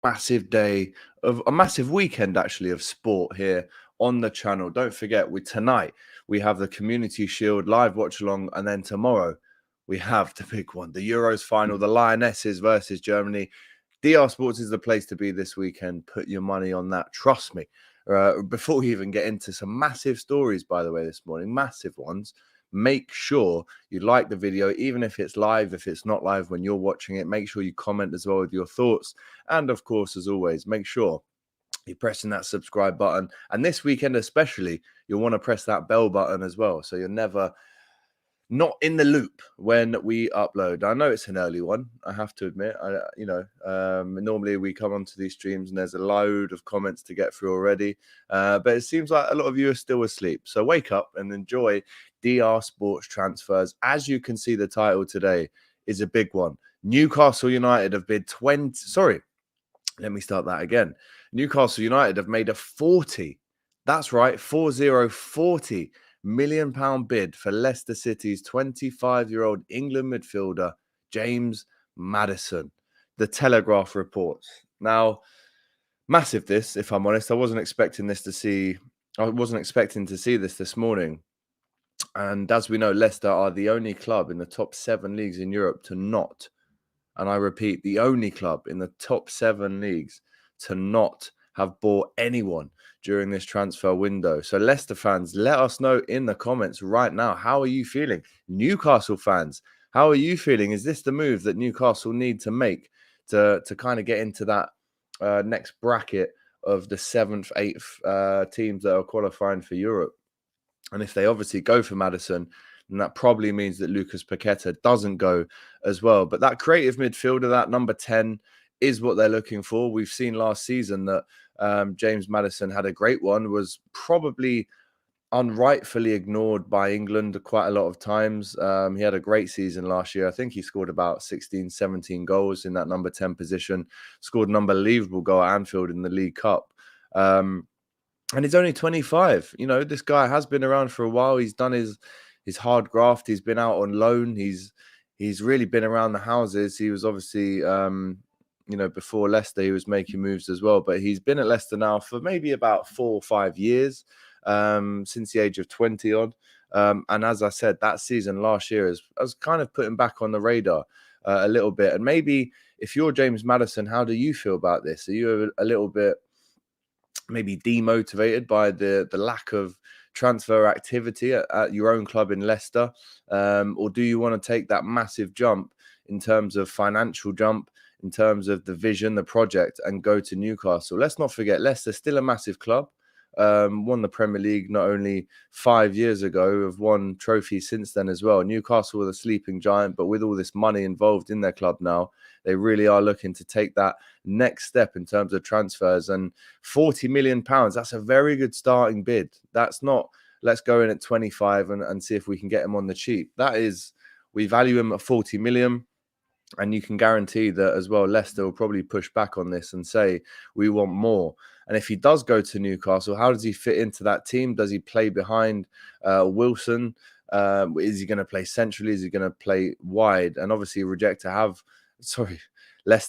massive day of a massive weekend actually of sport here on the channel. Don't forget, tonight we have the Community Shield live watch along, and then tomorrow we have the big one, the Euros final, the Lionesses versus Germany. DR Sports is the place to be this weekend. Put your money on that. Trust me. Before we even get into some massive stories, by the way, this morning, massive ones, make sure you like the video, even if it's live. If it's not live when you're watching it, make sure you comment as well with your thoughts. And of course, as always, make sure you're pressing that subscribe button. And this weekend especially, you'll want to press that bell button as well, so you're never not in the loop when we upload. I know it's an early one, I have to admit. Normally we come onto these streams and there's a load of comments to get through already, but it seems like a lot of you are still asleep. So wake up and enjoy DR Sports transfers. As you can see, the title today is a big one. Newcastle United have bid 20. Sorry, let me start that again. Newcastle United have made a 40. That's right, 40 million pound bid for Leicester City's 25-year-old England midfielder James Maddison. The Telegraph reports. Now, massive this, if I'm honest. I wasn't expecting to see this morning. And as we know, Leicester are the only club in the top 7 leagues in Europe to not, and I repeat, the only club in the top 7 leagues to not have bought anyone during this transfer window. So Leicester fans, let us know in the comments right now. How are you feeling? Newcastle fans, how are you feeling? Is this the move that Newcastle need to make to kind of get into that next bracket of the 7th, 8th teams that are qualifying for Europe? And if they obviously go for Maddison, then that probably means that Lucas Paqueta doesn't go as well. But that creative midfielder, that number 10, is what they're looking for. We've seen last season that James Maddison had a great one, was probably unrightfully ignored by England quite a lot of times. He had a great season last year. I think he scored about 16, 17 goals in that number 10 position, scored an unbelievable goal at Anfield in the League Cup. And he's only 25. You know, this guy has been around for a while. He's done his hard graft. He's been out on loan. He's really been around the houses. He was obviously before Leicester, he was making moves as well. But he's been at Leicester now for maybe about 4 or 5 years, since the age of 20 odd. And as I said, that season last year has kind of put him back on the radar a little bit. And maybe if you're James Maddison, how do you feel about this? Are you a little bit maybe demotivated by the lack of transfer activity at your own club in Leicester? Or do you want to take that massive jump in terms of financial jump, in terms of the vision, the project, and go to Newcastle? Let's not forget, Leicester's still a massive club. Won the Premier League not only 5 years ago, have won trophies since then as well. Newcastle were the sleeping giant, but with all this money involved in their club now, they really are looking to take that next step in terms of transfers. And £40 million, that's a very good starting bid. That's not, let's go in at 25 and see if we can get him on the cheap. That is, we value him at 40 million. And you can guarantee that as well, Leicester will probably push back on this and say, we want more. And if he does go to Newcastle, how does he fit into that team? Does he play behind Wilson? Is he going to play centrally? Is he going to play wide? And obviously, Leicester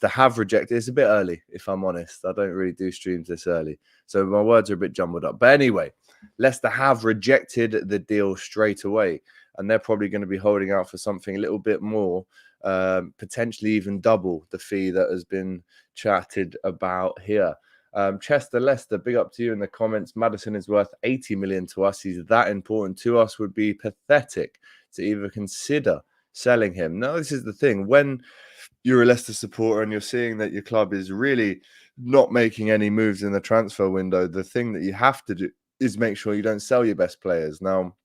have rejected. It's a bit early, if I'm honest. I don't really do streams this early, so my words are a bit jumbled up. But anyway, Leicester have rejected the deal straight away, and they're probably going to be holding out for something a little bit more, potentially even double the fee that has been chatted about here. Chester Leicester, big up to you in the comments. Maddison is worth 80 million to us. He's that important to us. Would be pathetic to even consider selling him. Now, this is the thing. When you're a Leicester supporter and you're seeing that your club is really not making any moves in the transfer window, the thing that you have to do is make sure you don't sell your best players. Now,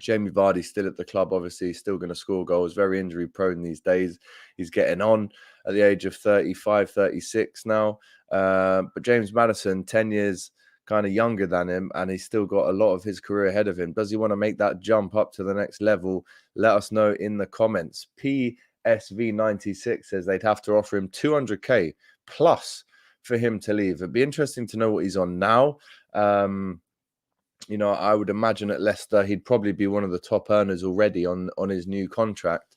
Jamie Vardy's still at the club, obviously. He's still going to score goals. Very injury prone these days. He's getting on at the age of 35, 36 now. But James Maddison, 10 years kind of younger than him, and he's still got a lot of his career ahead of him. Does he want to make that jump up to the next level? Let us know in the comments. PSV96 says they'd have to offer him 200k plus for him to leave. It'd be interesting to know what he's on now. I would imagine at Leicester, he'd probably be one of the top earners already on his new contract.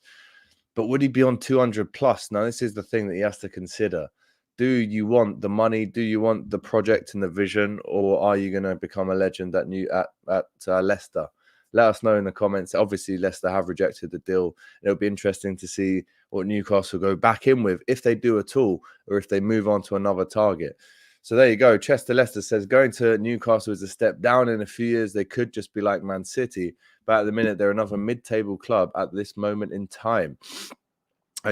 But would he be on 200 plus? Now, this is the thing that he has to consider. Do you want the money? Do you want the project and the vision, or are you going to become a legend at Leicester? Let us know in the comments. Obviously, Leicester have rejected the deal. It'll be interesting to see what Newcastle go back in with, if they do at all, or if they move on to another target. So there you go. Chester Leicester says going to Newcastle is a step down. In a few years, they could just be like Man City. But at the minute, they're another mid-table club at this moment in time.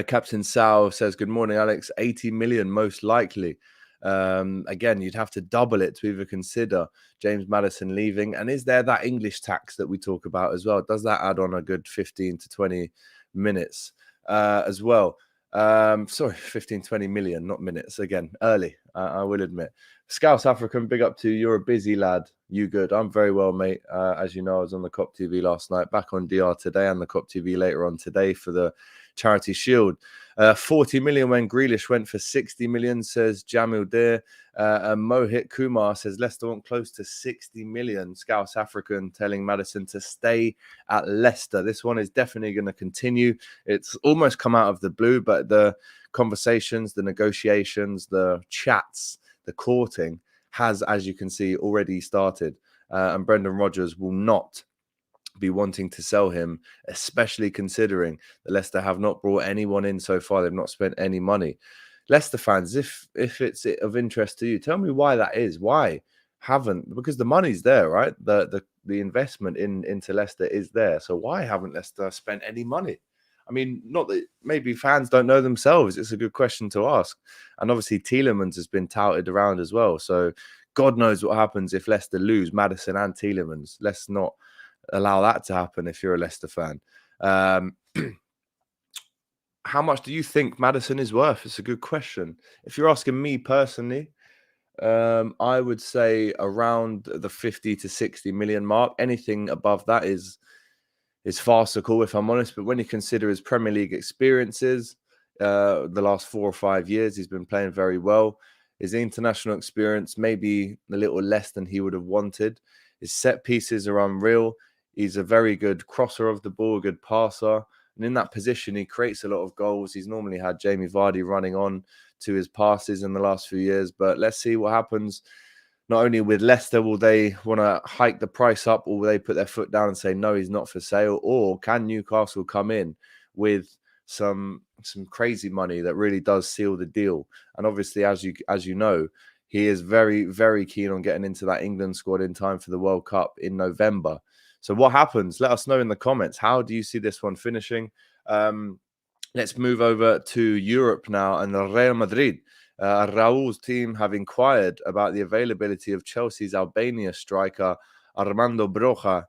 Captain Sal says, good morning, Alex. 80 million, most likely. Again, you'd have to double it to even consider James Maddison leaving. And is there that English tax that we talk about as well? Does that add on a good 15 to 20 minutes as well? Sorry, 15, 20 million, not minutes. Again, early, I will admit. Scouse African, big up to you. You're a busy lad. You good? I'm very well, mate. As you know, I was on the COP TV last night, back on DR today, and the COP TV later on today for the Charity Shield. 40 million when Grealish went for 60 million, says Jamil Deer. Mohit Kumar says Leicester want close to 60 million. Scouse African telling Maddison to stay at Leicester. This one is definitely going to continue. It's almost come out of the blue, but the conversations, the negotiations, the chats, the courting has, as you can see, already started. And Brendan Rodgers will not be wanting to sell him, especially considering that Leicester have not brought anyone in so far. They've not spent any money. Leicester fans, if it's of interest to you, tell me why that is. Why haven't? Because the money's there, right? The investment into Leicester is there. So why haven't Leicester spent any money? I mean, not that maybe fans don't know themselves. It's a good question to ask. And obviously Tielemans has been touted around as well. So God knows what happens if Leicester lose Maddison and Tielemans. Let's not allow that to happen if you're a Leicester fan. How much do you think Maddison is worth? It's a good question. If you're asking me personally, I would say around the 50 to 60 million mark. Anything above that is farcical, if I'm honest. But when you consider his Premier League experiences, the last 4 or 5 years, he's been playing very well. His international experience, maybe a little less than he would have wanted. His set pieces are unreal. He's a very good crosser of the ball, a good passer. And in that position, he creates a lot of goals. He's normally had Jamie Vardy running on to his passes in the last few years. But let's see what happens. Not only with Leicester, will they want to hike the price up, or will they put their foot down and say, no, he's not for sale? Or can Newcastle come in with some crazy money that really does seal the deal? And obviously, as you know, he is very, very keen on getting into that England squad in time for the World Cup in November. So what happens? Let us know in the comments. How do you see this one finishing? Let's move over to Europe now, and Real Madrid. Raul's team have inquired about the availability of Chelsea's Albania striker Armando Broja,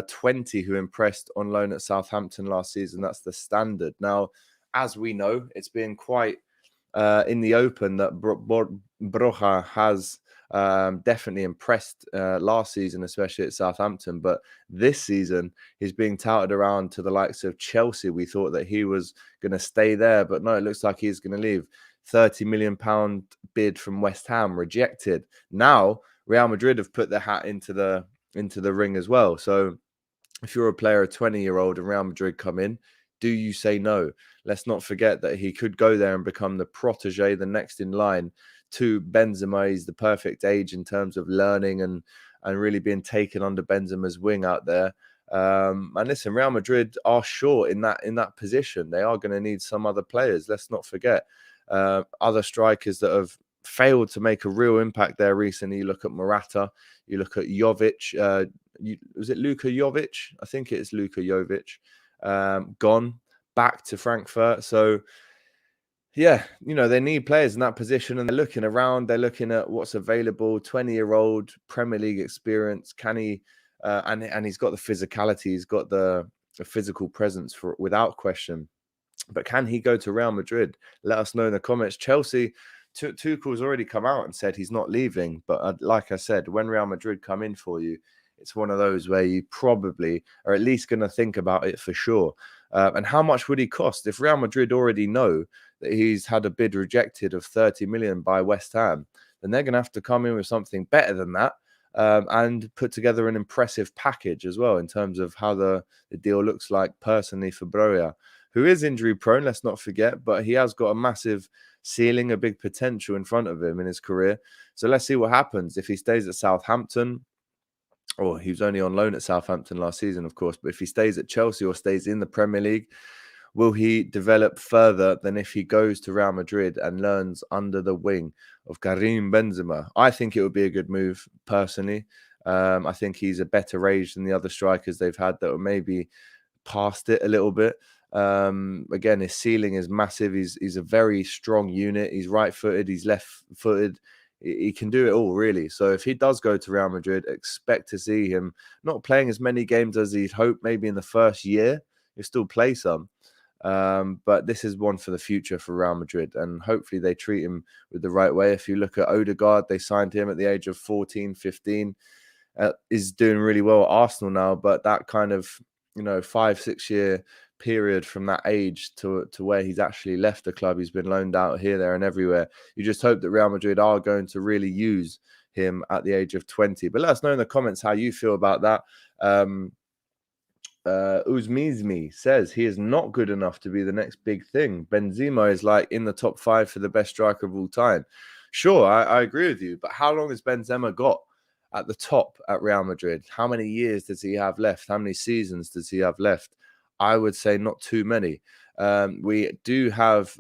20, who impressed on loan at Southampton last season. That's the Standard. Now, as we know, it's been quite in the open that Broja has definitely impressed last season, especially at Southampton. But this season, he's being touted around to the likes of Chelsea. We thought that he was going to stay there, but no, it looks like he's going to leave. £30 million bid from West Ham rejected. Now Real Madrid have put their hat into the ring as well. So if you're a player, a 20-year-old, and Real Madrid come in, do you say no? Let's not forget that he could go there and become the protege, the next in line to Benzema. He's the perfect age in terms of learning and really being taken under Benzema's wing out there. And listen, Real Madrid are short in that position. They are going to need some other players. Let's not forget other strikers that have failed to make a real impact there recently. You look at Morata, you look at Jovic. Was it Luka Jovic? I think it is Luka Jovic. Gone back to Frankfurt. So yeah, they need players in that position, and they're looking around. They're looking at what's available. 20-year-old Premier League experience. Can he? And he's got the physicality. He's got the physical presence without question. But can he go to Real Madrid? Let us know in the comments. Chelsea, Tuchel's already come out and said he's not leaving. But like I said, when Real Madrid come in for you, it's one of those where you probably are at least going to think about it for sure. And how much would he cost? If Real Madrid already know that he's had a bid rejected of 30 million by West Ham, then they're going to have to come in with something better than that. And put together an impressive package as well in terms of how the deal looks like personally for Broja, who is injury prone, let's not forget, but he has got a massive ceiling, a big potential in front of him in his career. So let's see what happens if he stays at Southampton. Or he was only on loan at Southampton last season, of course. But if he stays at Chelsea or stays in the Premier League, will he develop further than if he goes to Real Madrid and learns under the wing of Karim Benzema? I think it would be a good move, personally. I think he's a better age than the other strikers they've had that were maybe past it a little bit. Again, his ceiling is massive. He's a very strong unit. He's right-footed. He's left-footed. He can do it all, really. So if he does go to Real Madrid, expect to see him not playing as many games as he'd hoped maybe in the first year. He'll still play some. But this is one for the future for Real Madrid, and hopefully they treat him with the right way. If you look at Odegaard, they signed him at the age of 14, 15, is doing really well at Arsenal now, but that kind of, 5-6 year period from that age to where he's actually left the club, he's been loaned out here, there and everywhere. You just hope that Real Madrid are going to really use him at the age of 20. But let us know in the comments how you feel about that. Uzmizmi says he is not good enough to be the next big thing. Benzema is like in the top 5 for the best striker of all time. Sure, I agree with you, but how long has Benzema got at the top at Real Madrid? How many years does he have left? How many seasons does he have left? I would say not too many. We do have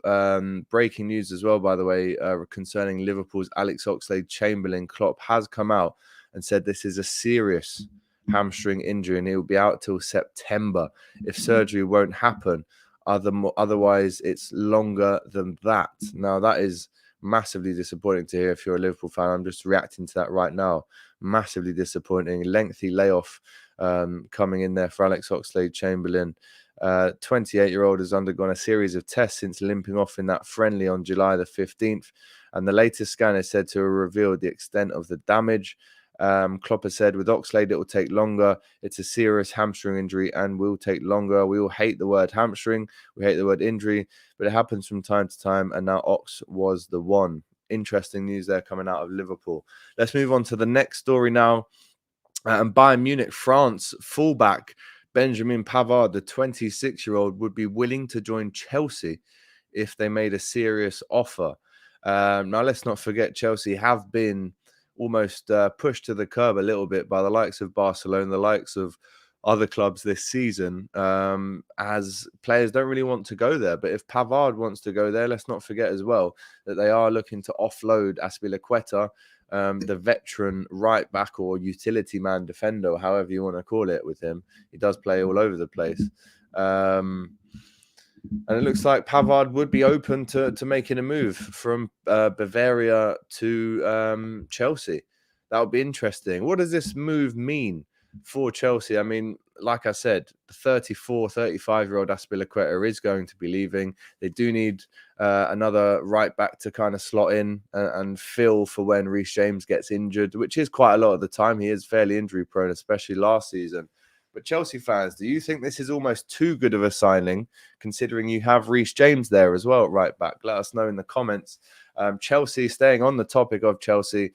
breaking news as well, by the way, concerning Liverpool's Alex Oxlade-Chamberlain. Klopp has come out and said this is a serious hamstring injury and he will be out till September if surgery won't happen. Otherwise, it's longer than that. Now, that is massively disappointing to hear if you're a Liverpool fan. I'm just reacting to that right now. Massively disappointing. Lengthy layoff coming in there for Alex Oxlade-Chamberlain. 28-year-old has undergone a series of tests since limping off in that friendly on July the 15th. And the latest scan is said to have revealed the extent of the damage. Klopp has said with Oxlade, it will take longer. It's a serious hamstring injury and will take longer. We all hate the word hamstring. We hate the word injury, but it happens from time to time. And now Ox was the one. Interesting news there coming out of Liverpool. Let's move on to the next story now. And Bayern Munich, France fullback Benjamin Pavard, the 26-year-old, would be willing to join Chelsea if they made a serious offer. Now, let's not forget Chelsea have been almost pushed to the curb a little bit by the likes of Barcelona, the likes of other clubs this season, as players don't really want to go there. But if Pavard wants to go there, let's not forget as well that they are looking to offload Azpilicueta, the veteran right back or utility man defender, however you want to call it with him. He does play all over the place. And it looks like Pavard would be open to making a move from Bavaria to Chelsea. That would be interesting. What does this move mean for Chelsea? I mean, like I said, the 34, 35-year-old Azpilicueta is going to be leaving. They do need another right back to kind of slot in and fill for when Reece James gets injured, which is quite a lot of the time. He is fairly injury prone, especially last season. But Chelsea fans, do you think this is almost too good of a signing, considering you have Reece James there as well at right back? Let us know in the comments. Chelsea, staying on the topic of Chelsea,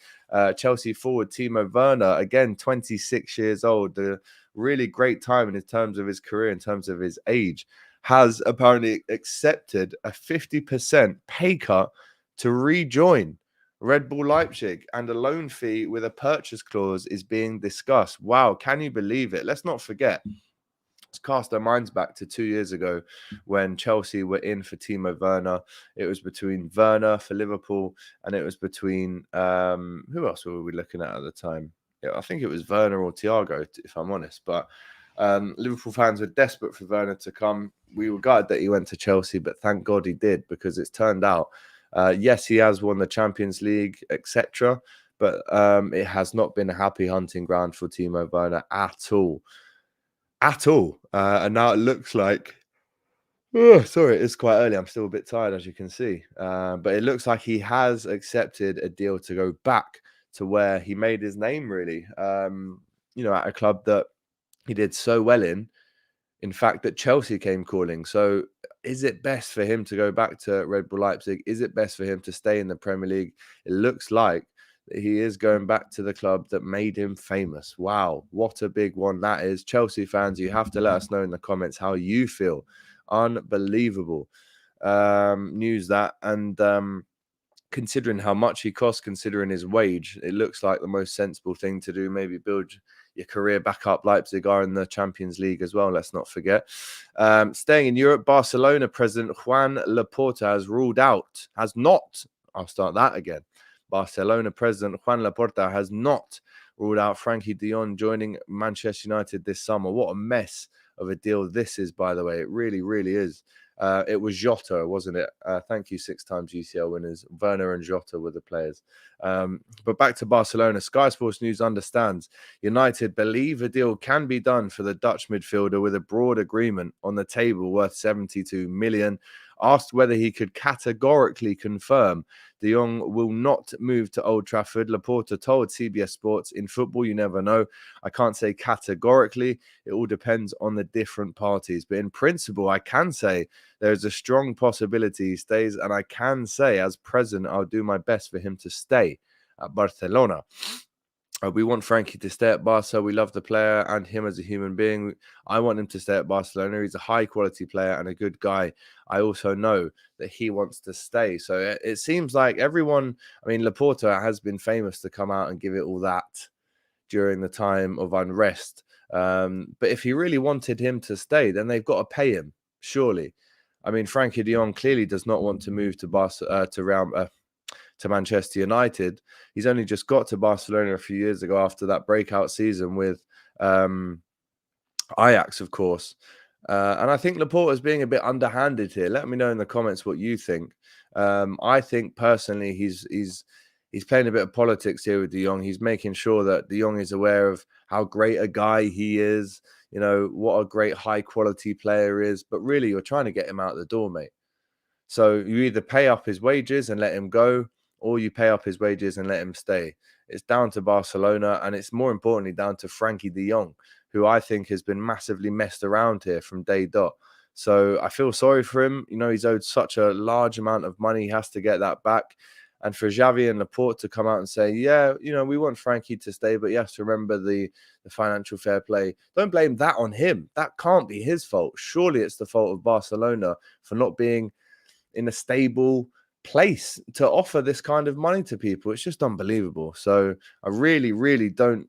Chelsea forward Timo Werner, again, 26 years old, a really great time in terms of his career, in terms of his age, has apparently accepted a 50% pay cut to rejoin Red Bull Leipzig, and a loan fee with a purchase clause is being discussed. Wow, can you believe it? Let's not forget, let's cast our minds back to 2 years ago when Chelsea were in for Timo Werner. It was between Werner for Liverpool, and it was between, who else were we looking at the time? Yeah, I think it was Werner or Thiago, if I'm honest. But Liverpool fans were desperate for Werner to come. We were gutted that he went to Chelsea, but thank God he did, because it's turned out, yes, he has won the Champions League, etc., but it has not been a happy hunting ground for Timo Werner at all. At all. And now it looks like, sorry, it's quite early. I'm still a bit tired, as you can see. But it looks like he has accepted a deal to go back to where he made his name, really. At a club that he did so well in fact, that Chelsea came calling. So is it best for him to go back to Red Bull Leipzig? Is it best for him to stay in the Premier League? It looks like that he is going back to the club that made him famous. Wow, what a big one that is. Chelsea fans, you have to let us know in the comments how you feel Unbelievable news that. And considering how much he costs, considering his wage, it looks like the most sensible thing to do. Maybe build your career back up. Leipzig are in the Champions League as well, let's not forget. Staying in Europe, Barcelona president Juan Laporta I'll start that again. Barcelona president Juan Laporta has not ruled out Frankie de Jong joining Manchester United this summer. What a mess of a deal this is, by the way. It really, really is. It was Jota, wasn't it? Thank you, 6-time UCL winners. Werner and Jota were the players. But back to Barcelona. Sky Sports News understands United believe a deal can be done for the Dutch midfielder with a broad agreement on the table worth 72 million. Asked whether he could categorically confirm de Jong will not move to Old Trafford, Laporta told CBS Sports, "In football, you never know. I can't say categorically. It all depends on the different parties. But in principle, I can say there's a strong possibility he stays. And I can say, as president, I'll do my best for him to stay at Barcelona. We want Frankie to stay at Barca. We love the player and him as a human being. I want him to stay at Barcelona. He's a high-quality player and a good guy. I also know that he wants to stay." So it seems like everyone, I mean, Laporta has been famous to come out and give it all that during the time of unrest. But if he really wanted him to stay, then they've got to pay him, surely. I mean, Frankie de Jong clearly does not want to move to to Manchester United. He's only just got to Barcelona a few years ago after that breakout season with Ajax, of course. And I think Laporta is being a bit underhanded here. Let me know in the comments what you think. I think personally he's playing a bit of politics here with de Jong. He's making sure that de Jong is aware of how great a guy he is, you know, what a great high quality player is. But really, you're trying to get him out the door, mate. So you either pay up his wages and let him go, or you pay up his wages and let him stay. It's down to Barcelona, and it's more importantly down to Frankie de Jong, who I think has been massively messed around here from day dot. So I feel sorry for him. You know, he's owed such a large amount of money. He has to get that back. And for Xavi and Laporte to come out and say, yeah, you know, we want Frankie to stay, but you have to remember the financial fair play. Don't blame that on him. That can't be his fault. Surely it's the fault of Barcelona for not being in a stable place to offer this kind of money to people. It's just unbelievable. So I really, really don't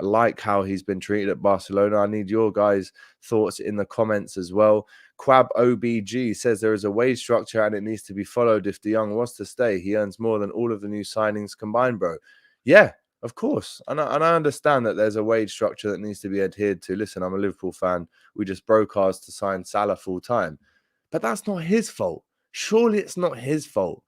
like how he's been treated at Barcelona. I need your guys' thoughts in the comments as well. Quab OBG says there is a wage structure and it needs to be followed. If de Jong wants to stay, he earns more than all of the new signings combined, bro. Yeah, of course. And I understand that there's a wage structure that needs to be adhered to. Listen, I'm a Liverpool fan. We just broke ours to sign Salah full time. But that's not his fault. Surely it's not his fault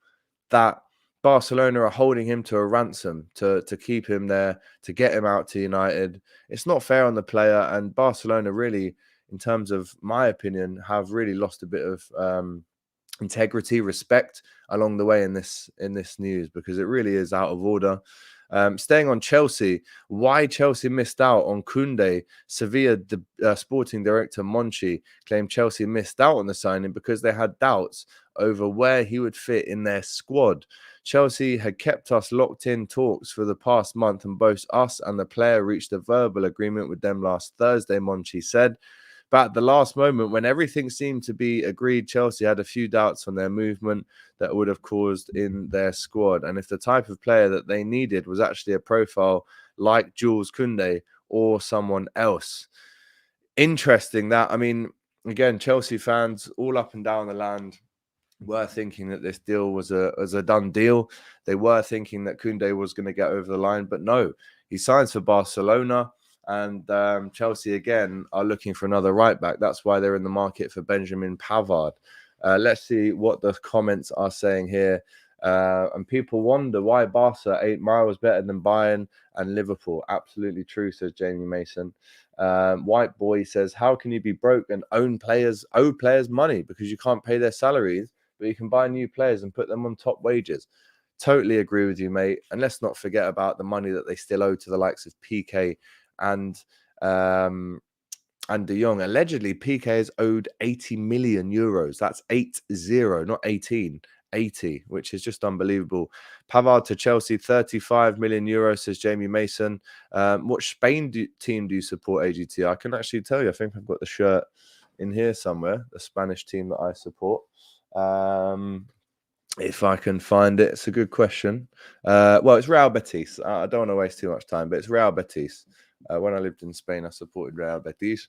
that Barcelona are holding him to a ransom to keep him there, to get him out to United. It's not fair on the player, and Barcelona really, in terms of my opinion, have really lost a bit of integrity, respect along the way in this news, because it really is out of order. Staying on Chelsea, why Chelsea missed out on Koundé. Sevilla sporting director Monchi claimed Chelsea missed out on the signing because they had doubts over where he would fit in their squad. Chelsea had kept us locked in talks for the past month, and both us and the player reached a verbal agreement with them last Thursday, Monchi said. But at the last moment, when everything seemed to be agreed, Chelsea had a few doubts on their movement that would have caused in their squad. And if the type of player that they needed was actually a profile like Jules Koundé or someone else. Interesting that, I mean, again, Chelsea fans all up and down the land were thinking that this deal was a done deal. They were thinking that Koundé was going to get over the line, but no, he signs for Barcelona. And Chelsea, again, are looking for another right-back. That's why they're in the market for Benjamin Pavard. Let's see what the comments are saying here. And people wonder why Barca 8 miles better than Bayern and Liverpool. Absolutely true, says Jamie Mason. White Boy says, how can you be broke and owe players money? Because you can't pay their salaries, but you can buy new players and put them on top wages. Totally agree with you, mate. And let's not forget about the money that they still owe to the likes of PK and de Jong. Allegedly, PK is owed 80 million euros. That's 80, not 18. 80, which is just unbelievable. Pavard to Chelsea, 35 million euros, says Jamie Mason. What Spain team do you support, AGT? I can actually tell you. I think I've got the shirt in here somewhere, the Spanish team that I support. If I can find it, it's a good question. Well, it's Real Betis. I don't want to waste too much time, but it's Real Betis. When I lived in Spain, I supported Real Betis.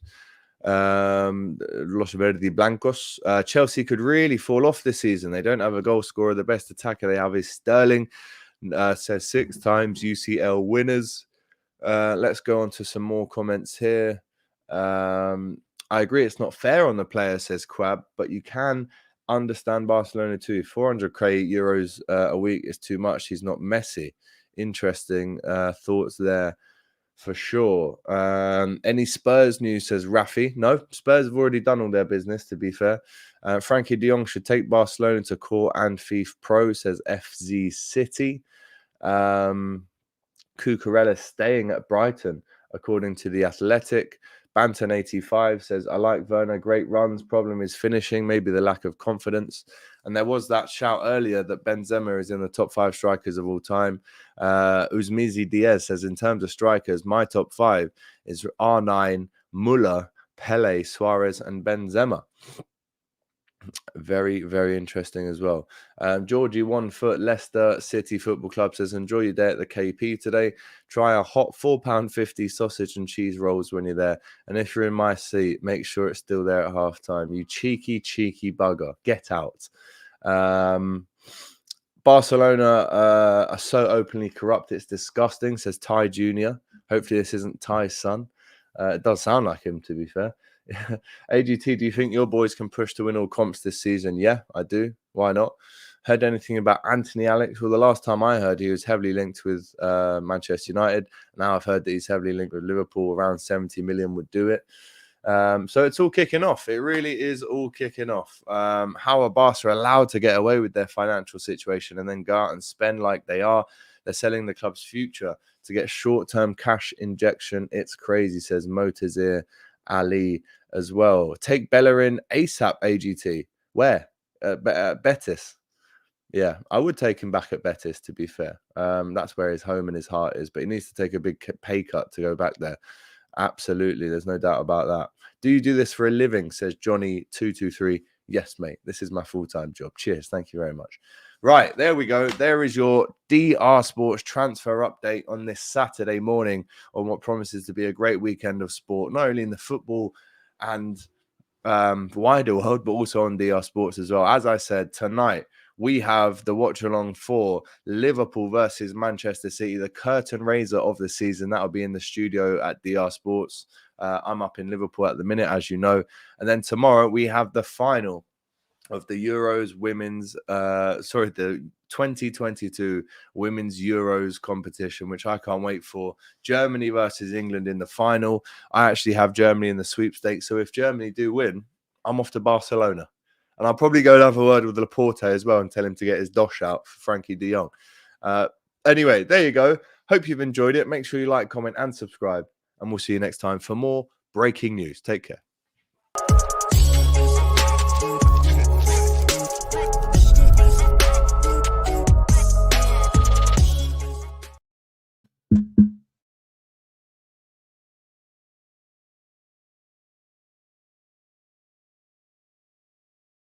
Los Verde Blancos. Chelsea could really fall off this season. They don't have a goal scorer. The best attacker they have is Sterling. Says 6 times UCL winners. Let's go on to some more comments here. I agree it's not fair on the player, says Quab, but you can understand Barcelona too. 400k euros a week is too much. He's not Messi. Interesting thoughts there for sure. Any Spurs news, says Rafi? No, Spurs have already done all their business, to be fair. Frankie de Jong should take Barcelona to core and FIFA Pro, says FZ City. Cucurella staying at Brighton, according to The Athletic. Banton85 says, I like Werner, great runs. Problem is finishing, maybe the lack of confidence. And there was that shout earlier that Benzema is in the top 5 strikers of all time. Uzmizi Diaz says, in terms of strikers, my top 5 is R9, Muller, Pele, Suarez, and Benzema. Very, very interesting as well. Georgie 1 Foot, Leicester City Football Club says, enjoy your day at the KP today. Try a hot £4.50 sausage and cheese rolls when you're there. And if you're in my seat, make sure it's still there at half time. You cheeky, cheeky bugger. Get out. Barcelona are so openly corrupt, it's disgusting, says Ty Jr. Hopefully this isn't Ty's son. It does sound like him, to be fair. AGT, do you think your boys can push to win all comps this season? Yeah, I do. Why not? Heard anything about Anthony Alex? Well, the last time I heard, he was heavily linked with Manchester United. Now I've heard that he's heavily linked with Liverpool. Around 70 million would do it. So it's all kicking off. It really is all kicking off. How are Barca allowed to get away with their financial situation and then go out and spend like they are? They're selling the club's future to get short-term cash injection. It's crazy, says Motazir Ali as well. Take Bellerin ASAP, AGT. Where? Betis. Yeah, I would take him back at Betis, to be fair. That's where his home and his heart is, but he needs to take a big pay cut to go back there. Absolutely, there's no doubt about that. Do you do this for a living, says Johnny223. Yes, mate, this is my full-time job. Cheers, thank you very much. Right, there we go. There is your DR Sports transfer update on this Saturday morning on what promises to be a great weekend of sport, not only in the football and wider world, but also on DR Sports as well. As I said, tonight we have the watch along for Liverpool versus Manchester City, the curtain raiser of the season. That'll be in the studio at DR Sports. I'm up in Liverpool at the minute, as you know. And then tomorrow we have the final of the Euros women's, the 2022 Women's Euros competition, which I can't wait for. Germany versus England in the final. I actually have Germany in the sweepstakes. So if Germany do win, I'm off to Barcelona. And I'll probably go and have a word with Laporte as well and tell him to get his dosh out for Frankie de Jong. Anyway, there you go. Hope you've enjoyed it. Make sure you like, comment, and subscribe. And we'll see you next time for more breaking news. Take care.